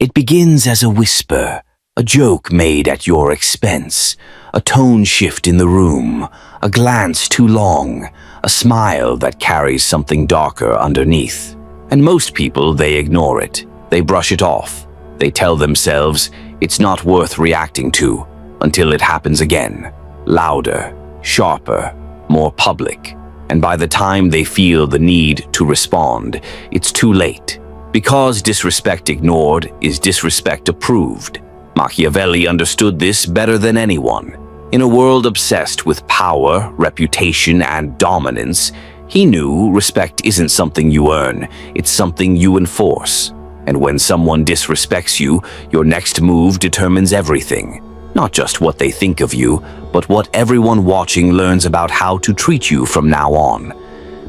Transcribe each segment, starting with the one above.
It begins as a whisper, a joke made at your expense, a tone shift in the room, a glance too long, a smile that carries something darker underneath. And most people, they ignore it. They brush it off. They tell themselves it's not worth reacting to until it happens again, louder, sharper, more public. And by the time they feel the need to respond, it's too late. Because disrespect ignored is disrespect approved. Machiavelli understood this better than anyone. In a world obsessed with power, reputation, and dominance, he knew respect isn't something you earn, it's something you enforce. And when someone disrespects you, your next move determines everything. Not just what they think of you, but what everyone watching learns about how to treat you from now on.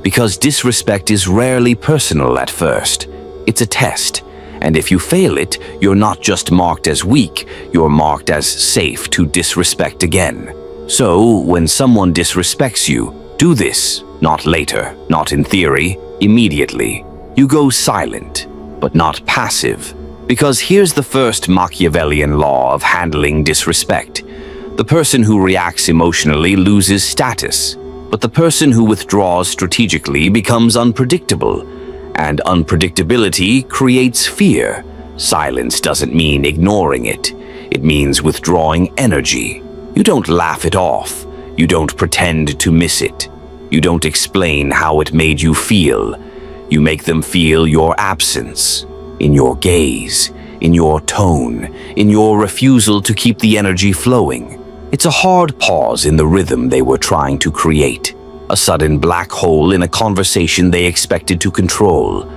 Because disrespect is rarely personal at first. It's a test. And if you fail it, you're not just marked as weak, you're marked as safe to disrespect again. So, when someone disrespects you, do this. Not later, not in theory, immediately. You go silent, but not passive. Because here's the first Machiavellian law of handling disrespect. The person who reacts emotionally loses status, but the person who withdraws strategically becomes unpredictable. And unpredictability creates fear. Silence doesn't mean ignoring it. It means withdrawing energy. You don't laugh it off. You don't pretend to miss it. You don't explain how it made you feel. You make them feel your absence, in your gaze, in your tone, in your refusal to keep the energy flowing. It's a hard pause in the rhythm they were trying to create. A sudden black hole in a conversation they expected to control.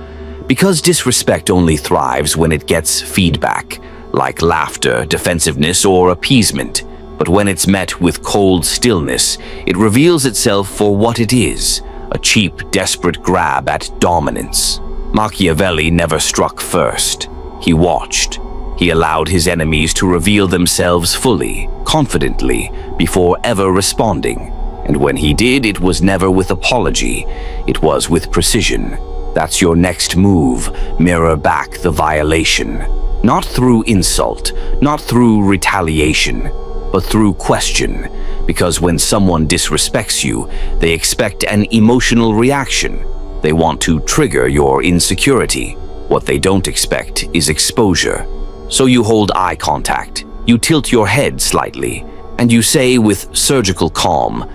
Because disrespect only thrives when it gets feedback, like laughter, defensiveness, or appeasement. But when it's met with cold stillness, it reveals itself for what it is, a cheap, desperate grab at dominance. Machiavelli never struck first. He watched. He allowed his enemies to reveal themselves fully, confidently, before ever responding. And when he did, it was never with apology. It was with precision. That's your next move. Mirror back the violation. Not through insult, not through retaliation, but through question. Because when someone disrespects you, they expect an emotional reaction. They want to trigger your insecurity. What they don't expect is exposure. So you hold eye contact. You tilt your head slightly. And you say with surgical calm,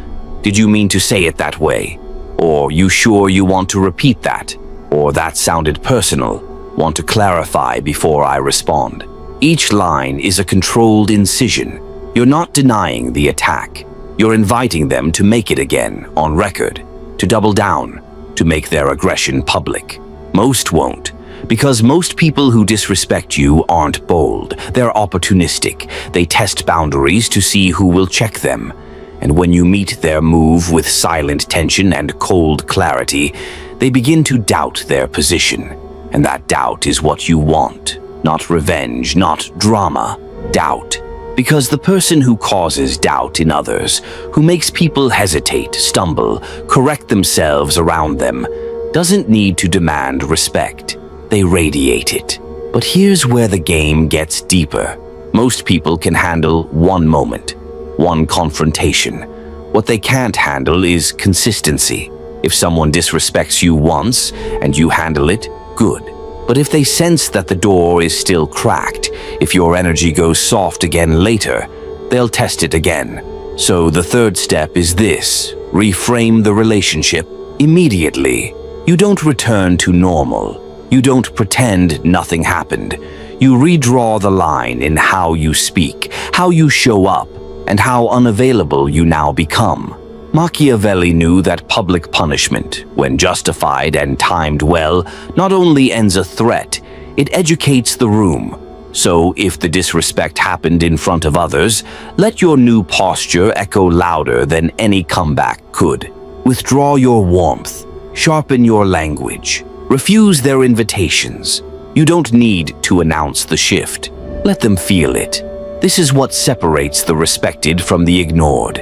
"Did you mean to say it that way?" Or, "You sure you want to repeat that?" Or, "That sounded personal. Want to clarify before I respond." Each line is a controlled incision. You're not denying the attack. You're inviting them to make it again, on record, to double down, to make their aggression public. Most won't. Because most people who disrespect you aren't bold. They're opportunistic. They test boundaries to see who will check them. And when you meet their move with silent tension and cold clarity, they begin to doubt their position. And that doubt is what you want. Not revenge, not drama. Doubt. Because the person who causes doubt in others, who makes people hesitate, stumble, correct themselves around them, doesn't need to demand respect. They radiate it. But here's where the game gets deeper. Most people can handle one moment, one confrontation. What they can't handle is consistency. If someone disrespects you once and you handle it, good. But if they sense that the door is still cracked, if your energy goes soft again later, they'll test it again. So the third step is this: reframe the relationship immediately. You don't return to normal. You don't pretend nothing happened. You redraw the line in how you speak, how you show up, and how unavailable you now become. Machiavelli knew that public punishment, when justified and timed well, not only ends a threat, it educates the room. So if the disrespect happened in front of others, let your new posture echo louder than any comeback could. Withdraw your warmth. Sharpen your language. Refuse their invitations. You don't need to announce the shift. Let them feel it. This is what separates the respected from the ignored.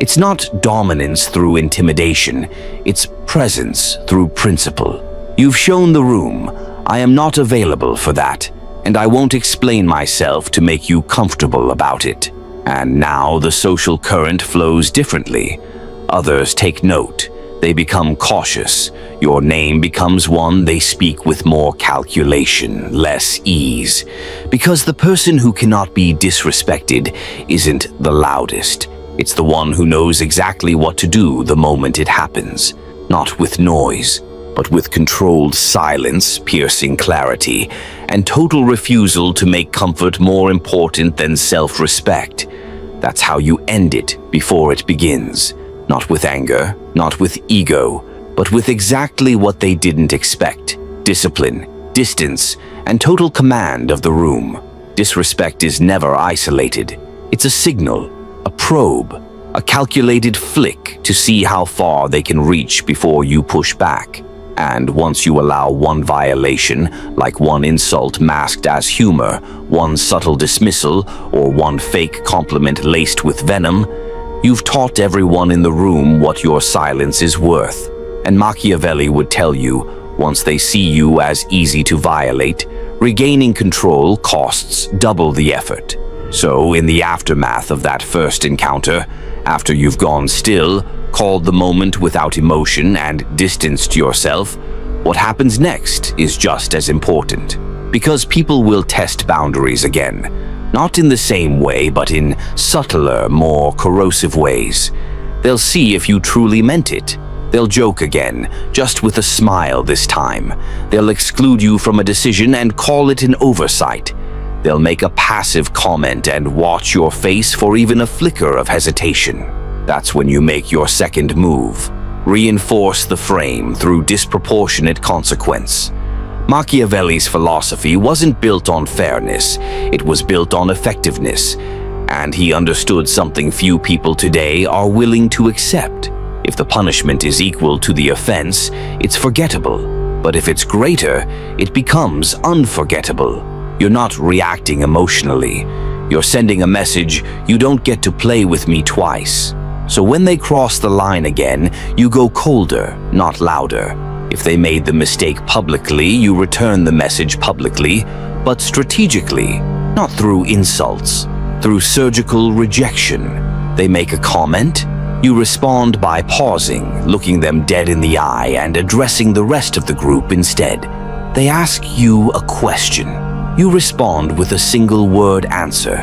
It's not dominance through intimidation. It's presence through principle. You've shown the room. I am not available for that. and I won't explain myself to make you comfortable about it. And now the social current flows differently. Others take note. They become cautious. Your name becomes one they speak with more calculation, less ease. Because the person who cannot be disrespected isn't the loudest. It's the one who knows exactly what to do the moment it happens. Not with noise, but with controlled silence, piercing clarity, and total refusal to make comfort more important than self-respect. That's how you end it before it begins. Not with anger, not with ego, but with exactly what they didn't expect: discipline, distance, and total command of the room. Disrespect is never isolated. It's a signal, a probe, a calculated flick to see how far they can reach before you push back. And once you allow one violation, like one insult masked as humor, one subtle dismissal, or one fake compliment laced with venom, you've taught everyone in the room what your silence is worth. And Machiavelli would tell you, once they see you as easy to violate, regaining control costs double the effort. So, in the aftermath of that first encounter, after you've gone still, called the moment without emotion, and distanced yourself, what happens next is just as important. Because people will test boundaries again. Not in the same way, but in subtler, more corrosive ways. They'll see if you truly meant it. They'll joke again, just with a smile this time. They'll exclude you from a decision and call it an oversight. They'll make a passive comment and watch your face for even a flicker of hesitation. That's when you make your second move. Reinforce the frame through disproportionate consequence. Machiavelli's philosophy wasn't built on fairness, it was built on effectiveness, and he understood something few people today are willing to accept. If the punishment is equal to the offense, it's forgettable, but if it's greater, it becomes unforgettable. You're not reacting emotionally. You're sending a message: you don't get to play with me twice. So when they cross the line again, you go colder, not louder. If they made the mistake publicly, you return the message publicly, but strategically, not through insults, through surgical rejection. They make a comment, you respond by pausing, looking them dead in the eye, and addressing the rest of the group instead. They ask you a question. You respond with a single-word answer,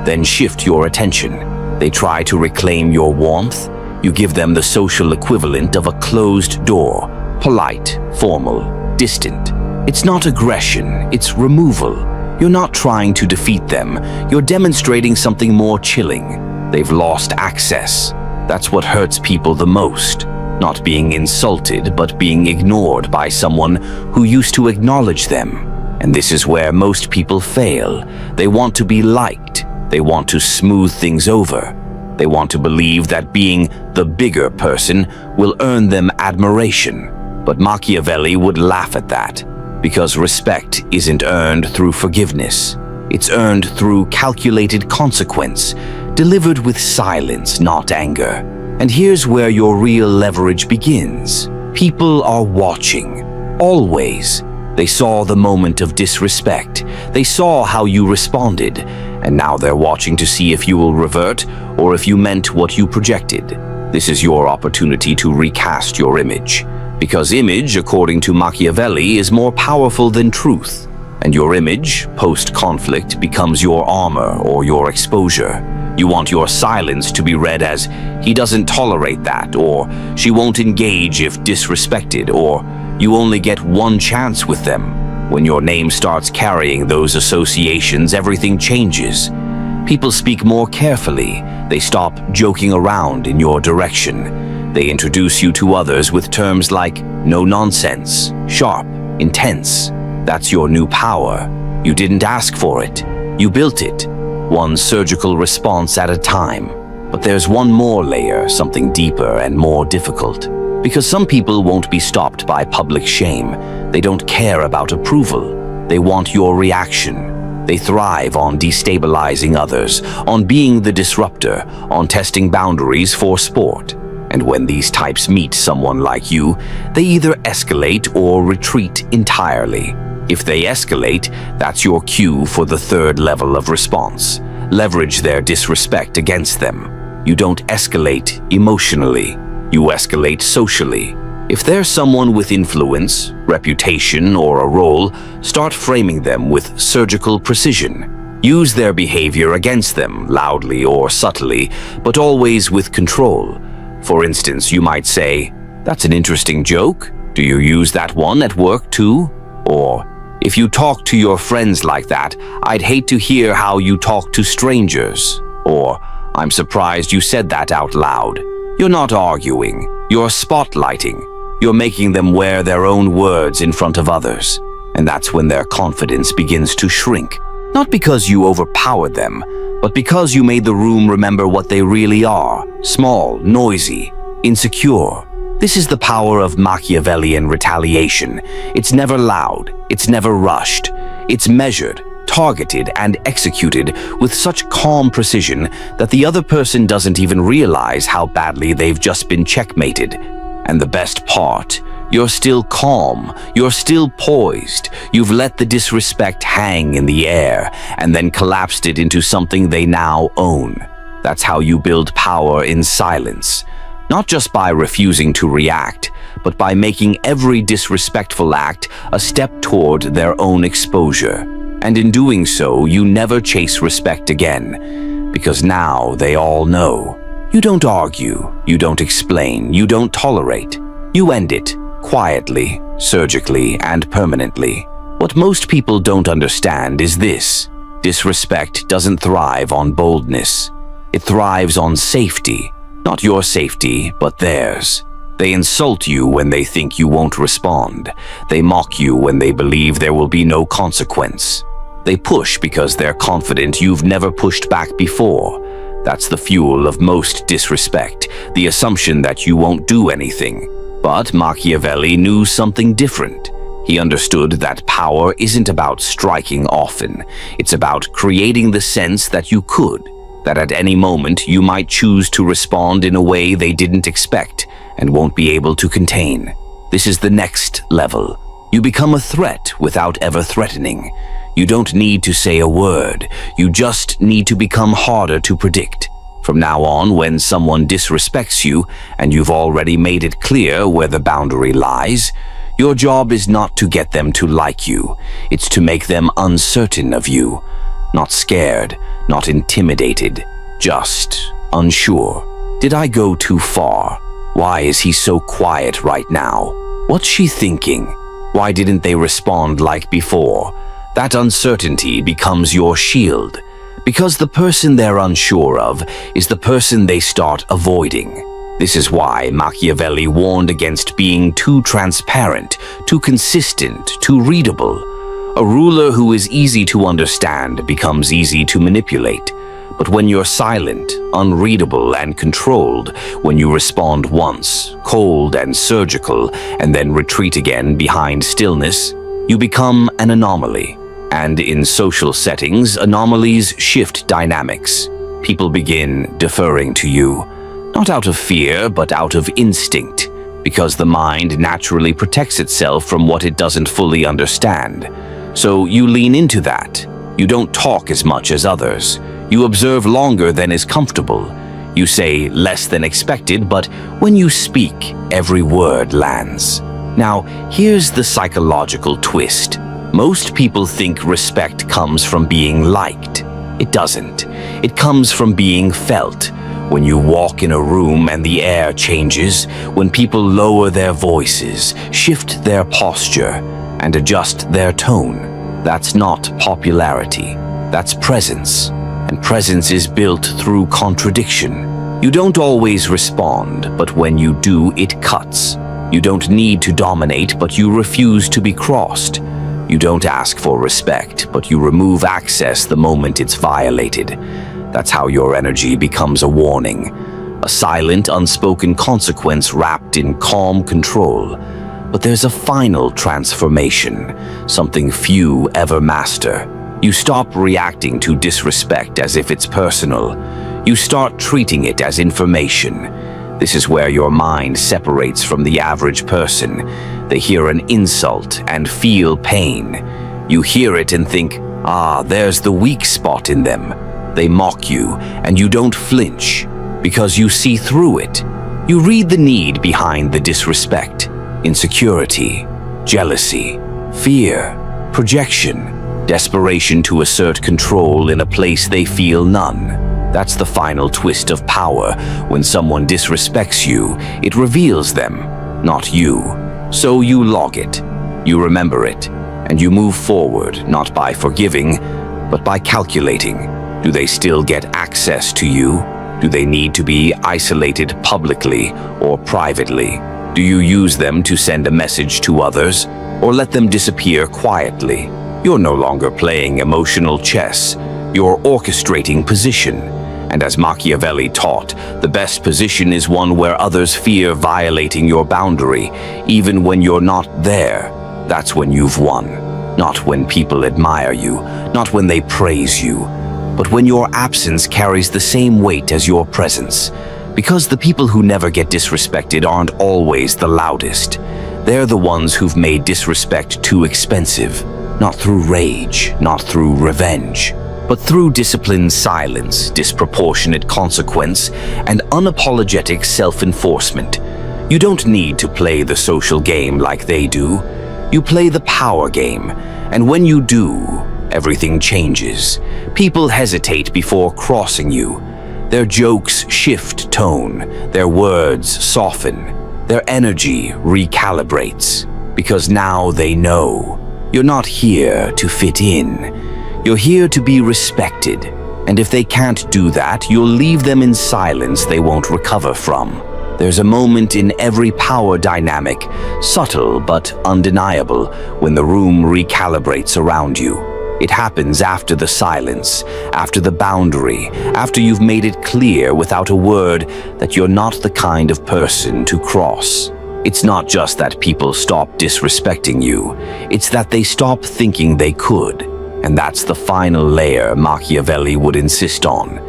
then shift your attention. They try to reclaim your warmth. You give them the social equivalent of a closed door. Polite, formal, distant. It's not aggression, it's removal. You're not trying to defeat them, you're demonstrating something more chilling. They've lost access. That's what hurts people the most. Not being insulted, but being ignored by someone who used to acknowledge them. And this is where most people fail. They want to be liked. They want to smooth things over. They want to believe that being the bigger person will earn them admiration. But Machiavelli would laugh at that, because respect isn't earned through forgiveness. It's earned through calculated consequence, delivered with silence, not anger. And here's where your real leverage begins. People are watching, always. They saw the moment of disrespect. They saw how you responded, and now they're watching to see if you will revert or if you meant what you projected. This is your opportunity to recast your image. Because image, according to Machiavelli, is more powerful than truth. And your image, post-conflict, becomes your armor or your exposure. You want your silence to be read as, he doesn't tolerate that, or she won't engage if disrespected, or you only get one chance with them. When your name starts carrying those associations, everything changes. People speak more carefully. They stop joking around in your direction. They introduce you to others with terms like no nonsense, sharp, intense. That's your new power. You didn't ask for it. You built it, one surgical response at a time. But there's one more layer, something deeper and more difficult. Because some people won't be stopped by public shame. They don't care about approval. They want your reaction. They thrive on destabilizing others, on being the disruptor, on testing boundaries for sport. And when these types meet someone like you, they either escalate or retreat entirely. If they escalate, that's your cue for the third level of response. Leverage their disrespect against them. You don't escalate emotionally, you escalate socially. If there's someone with influence, reputation, or a role, start framing them with surgical precision. Use their behavior against them, loudly or subtly, but always with control. For instance, you might say, "That's an interesting joke. Do you use that one at work too?" Or, "If you talk to your friends like that, I'd hate to hear how you talk to strangers." Or, "I'm surprised you said that out loud." You're not arguing, you're spotlighting. You're making them wear their own words in front of others. And that's when their confidence begins to shrink. Not because you overpowered them, but because you made the room remember what they really are: small, noisy, insecure. This is the power of Machiavellian retaliation. It's never loud, it's never rushed. It's measured, targeted, and executed with such calm precision that the other person doesn't even realize how badly they've just been checkmated. And the best part, you're still calm, you're still poised. You've let the disrespect hang in the air and then collapsed it into something they now own. That's how you build power in silence. Not just by refusing to react, but by making every disrespectful act a step toward their own exposure. And in doing so, you never chase respect again, because now they all know. You don't argue, you don't explain, you don't tolerate. You end it, quietly, surgically, and permanently. What most people don't understand is this: disrespect doesn't thrive on boldness. It thrives on safety. Not your safety, but theirs. They insult you when they think you won't respond. They mock you when they believe there will be no consequence. They push because they're confident you've never pushed back before. That's the fuel of most disrespect, the assumption that you won't do anything. But Machiavelli knew something different. He understood that power isn't about striking often. It's about creating the sense that you could. That at any moment you might choose to respond in a way they didn't expect and won't be able to contain. This is the next level. You become a threat without ever threatening. You don't need to say a word. You just need to become harder to predict. From now on, when someone disrespects you and you've already made it clear where the boundary lies, your job is not to get them to like you. It's to make them uncertain of you. Not scared, not intimidated, just unsure. Did I go too far? Why is he so quiet right now? What's she thinking? Why didn't they respond like before? That uncertainty becomes your shield, because the person they're unsure of is the person they start avoiding. This is why Machiavelli warned against being too transparent, too consistent, too readable. A ruler who is easy to understand becomes easy to manipulate. But when you're silent, unreadable, and controlled, when you respond once, cold and surgical, and then retreat again behind stillness, you become an anomaly. And in social settings, anomalies shift dynamics. People begin deferring to you, not out of fear, but out of instinct, because the mind naturally protects itself from what it doesn't fully understand. So you lean into that. You don't talk as much as others. You observe longer than is comfortable. You say less than expected, but when you speak, every word lands. Now, here's the psychological twist. Most people think respect comes from being liked. It doesn't. It comes from being felt. When you walk in a room and the air changes, when people lower their voices, shift their posture, and adjust their tone, that's not popularity. That's presence. And presence is built through contradiction. You don't always respond, but when you do, it cuts. You don't need to dominate, but you refuse to be crossed. You don't ask for respect, but you remove access the moment it's violated. That's how your energy becomes a warning, a silent, unspoken consequence wrapped in calm control. But there's a final transformation, something few ever master. You stop reacting to disrespect as if it's personal. You start treating it as information. This is where your mind separates from the average person. They hear an insult and feel pain. You hear it and think, there's the weak spot in them. They mock you, and you don't flinch, because you see through it. You read the need behind the disrespect, insecurity, jealousy, fear, projection, desperation to assert control in a place they feel none. That's the final twist of power. When someone disrespects you, it reveals them, not you. So you log it, you remember it, and you move forward, not by forgiving, but by calculating. Do they still get access to you? Do they need to be isolated publicly or privately? Do you use them to send a message to others, or let them disappear quietly? You're no longer playing emotional chess. You're orchestrating position. And as Machiavelli taught, the best position is one where others fear violating your boundary, even when you're not there. That's when you've won. Not when people admire you, not when they praise you, but when your absence carries the same weight as your presence. Because the people who never get disrespected aren't always the loudest. They're the ones who've made disrespect too expensive, not through rage, not through revenge, but through disciplined silence, disproportionate consequence, and unapologetic self-enforcement. You don't need to play the social game like they do. You play the power game, and when you do, everything changes. People hesitate before crossing you. Their jokes shift tone, their words soften, their energy recalibrates, because now they know you're not here to fit in. You're here to be respected, and if they can't do that, you'll leave them in silence they won't recover from. There's a moment in every power dynamic, subtle but undeniable, when the room recalibrates around you. It happens after the silence, after the boundary, after you've made it clear without a word that you're not the kind of person to cross. It's not just that people stop disrespecting you, it's that they stop thinking they could. And that's the final layer Machiavelli would insist on.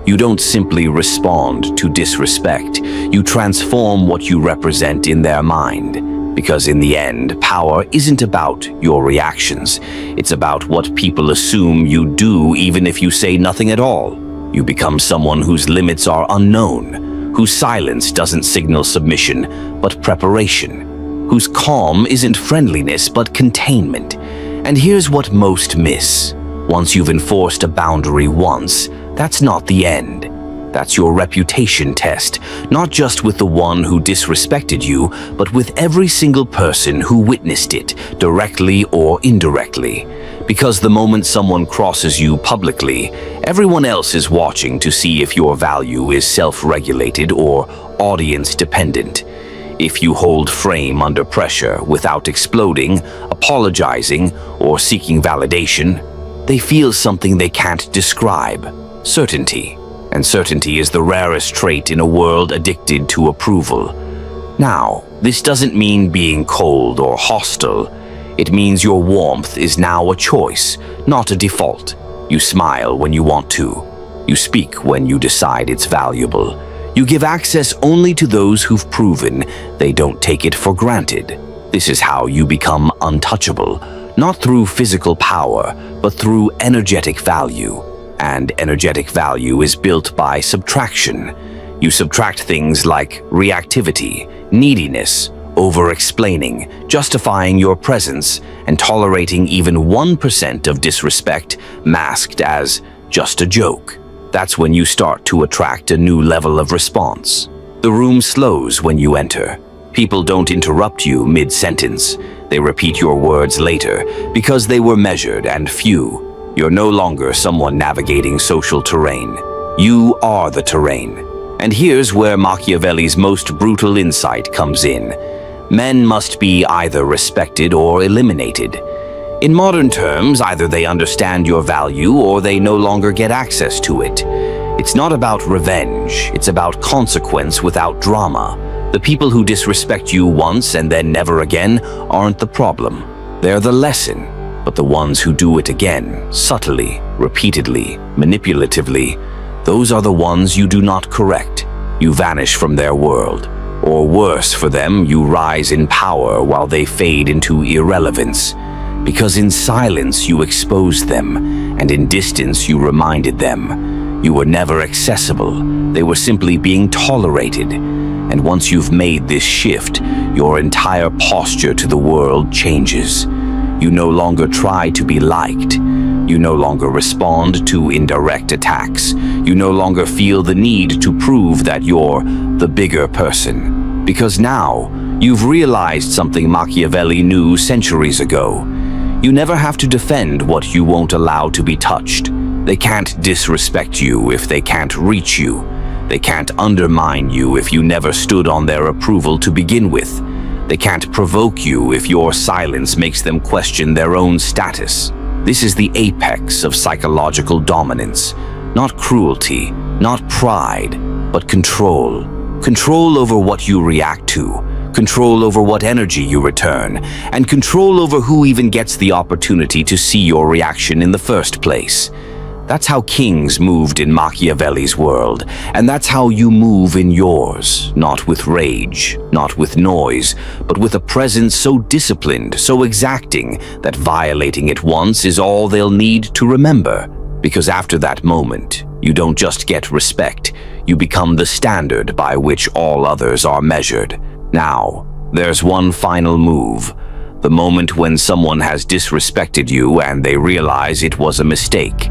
You don't simply respond to disrespect, you transform what you represent in their mind. Because in the end, power isn't about your reactions. It's about what people assume you do even if you say nothing at all. You become someone whose limits are unknown, whose silence doesn't signal submission, but preparation, whose calm isn't friendliness, but containment. And here's what most miss. Once you've enforced a boundary once, that's not the end. That's your reputation test, not just with the one who disrespected you, but with every single person who witnessed it, directly or indirectly. Because the moment someone crosses you publicly, everyone else is watching to see if your value is self-regulated or audience-dependent. If you hold frame under pressure without exploding, apologizing, or seeking validation, they feel something they can't describe: certainty. And certainty is the rarest trait in a world addicted to approval. Now, this doesn't mean being cold or hostile. It means your warmth is now a choice, not a default. You smile when you want to. You speak when you decide it's valuable. You give access only to those who've proven they don't take it for granted. This is how you become untouchable, not through physical power, but through energetic value. And energetic value is built by subtraction. You subtract things like reactivity, neediness, over-explaining, justifying your presence, and tolerating even 1% of disrespect masked as just a joke. That's when you start to attract a new level of response. The room slows when you enter. People don't interrupt you mid-sentence. They repeat your words later because they were measured and few. You're no longer someone navigating social terrain. You are the terrain. And here's where Machiavelli's most brutal insight comes in. Men must be either respected or eliminated. In modern terms, either they understand your value or they no longer get access to it. It's not about revenge, it's about consequence without drama. The people who disrespect you once and then never again aren't the problem. They're the lesson. But the ones who do it again, subtly, repeatedly, manipulatively, those are the ones you do not correct. you vanish from their world. Or worse for them, you rise in power while they fade into irrelevance. Because in silence you exposed them, and in distance you reminded them. You were never accessible, they were simply being tolerated. And once you've made this shift, your entire posture to the world changes. You no longer try to be liked. You no longer respond to indirect attacks. You no longer feel the need to prove that you're the bigger person. Because now, you've realized something Machiavelli knew centuries ago. You never have to defend what you won't allow to be touched. They can't disrespect you if they can't reach you. They can't undermine you if you never stood on their approval to begin with. They can't provoke you if your silence makes them question their own status. This is the apex of psychological dominance. Not cruelty, not pride, but control. Control over what you react to. Control over what energy you return, and control over who even gets the opportunity to see your reaction in the first place. That's how kings moved in Machiavelli's world, and that's how you move in yours, not with rage, not with noise, but with a presence so disciplined, so exacting, that violating it once is all they'll need to remember. Because after that moment, you don't just get respect, you become the standard by which all others are measured. Now, there's one final move. The moment when someone has disrespected you and they realize it was a mistake.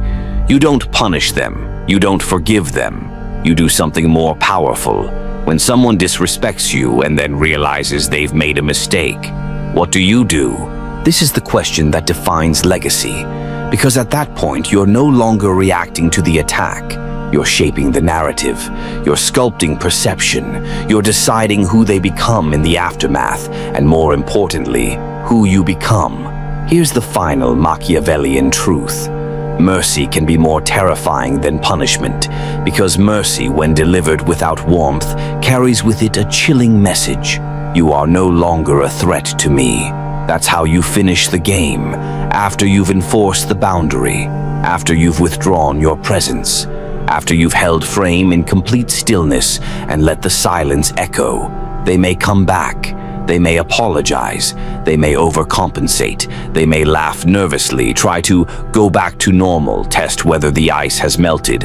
You don't punish them. You don't forgive them. You do something more powerful. When someone disrespects you and then realizes they've made a mistake, what do? This is the question that defines legacy. Because at that point, you're no longer reacting to the attack. You're shaping the narrative. You're sculpting perception. You're deciding who they become in the aftermath, and more importantly, who you become. Here's the final Machiavellian truth. Mercy can be more terrifying than punishment, because mercy, when delivered without warmth, carries with it a chilling message. You are no longer a threat to me. That's how you finish the game, after you've enforced the boundary, after you've withdrawn your presence, after you've held frame in complete stillness and let the silence echo. They may come back. They may apologize. They may overcompensate. They may laugh nervously, try to go back to normal, test whether the ice has melted.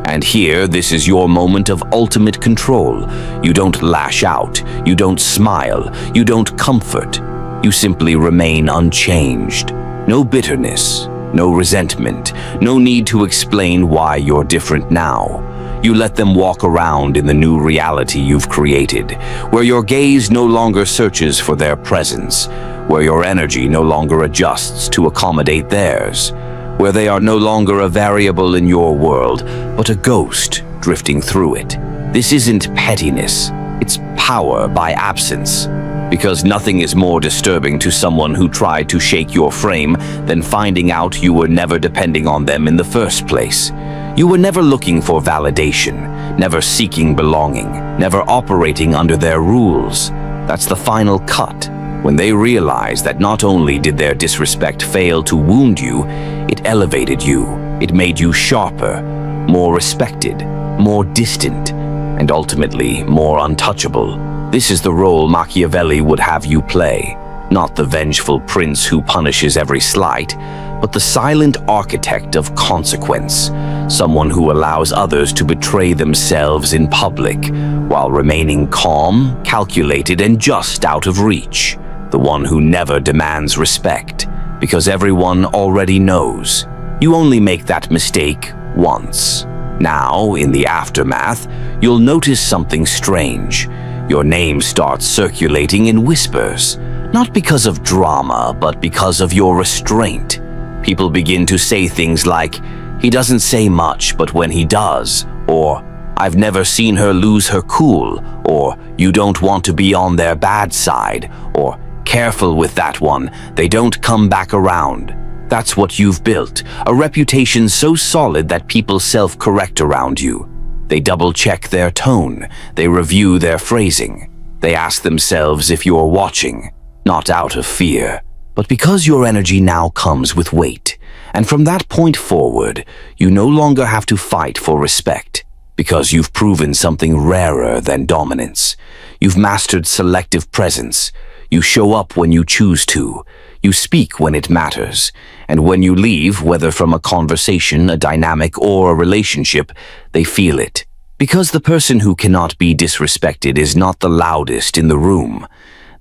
And here, this is your moment of ultimate control. You don't lash out. You don't smile. You don't comfort. You simply remain unchanged. No bitterness. No resentment, no need to explain why you're different now. You let them walk around in the new reality you've created, where your gaze no longer searches for their presence, where your energy no longer adjusts to accommodate theirs, where they are no longer a variable in your world, but a ghost drifting through it. This isn't pettiness, it's power by absence. Because nothing is more disturbing to someone who tried to shake your frame than finding out you were never depending on them in the first place. You were never looking for validation, never seeking belonging, never operating under their rules. That's the final cut, when they realize that not only did their disrespect fail to wound you, it elevated you, it made you sharper, more respected, more distant, and ultimately more untouchable. This is the role Machiavelli would have you play, not the vengeful prince who punishes every slight, but the silent architect of consequence, someone who allows others to betray themselves in public, while remaining calm, calculated, and just out of reach, the one who never demands respect, because everyone already knows. You only make that mistake once. Now, in the aftermath, you'll notice something strange. Your name starts circulating in whispers, not because of drama, but because of your restraint. People begin to say things like, "He doesn't say much, but when he does," or "I've never seen her lose her cool," or "You don't want to be on their bad side," or "Careful with that one, they don't come back around." That's what you've built, a reputation so solid that people self-correct around you. They double-check their tone, they review their phrasing. They ask themselves if you're watching, not out of fear, but because your energy now comes with weight. And from that point forward, you no longer have to fight for respect. Because you've proven something rarer than dominance. You've mastered selective presence. You show up when you choose to. You speak when it matters. And when you leave, whether from a conversation, a dynamic, or a relationship, they feel it. Because the person who cannot be disrespected is not the loudest in the room.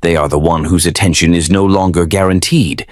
They are the one whose attention is no longer guaranteed.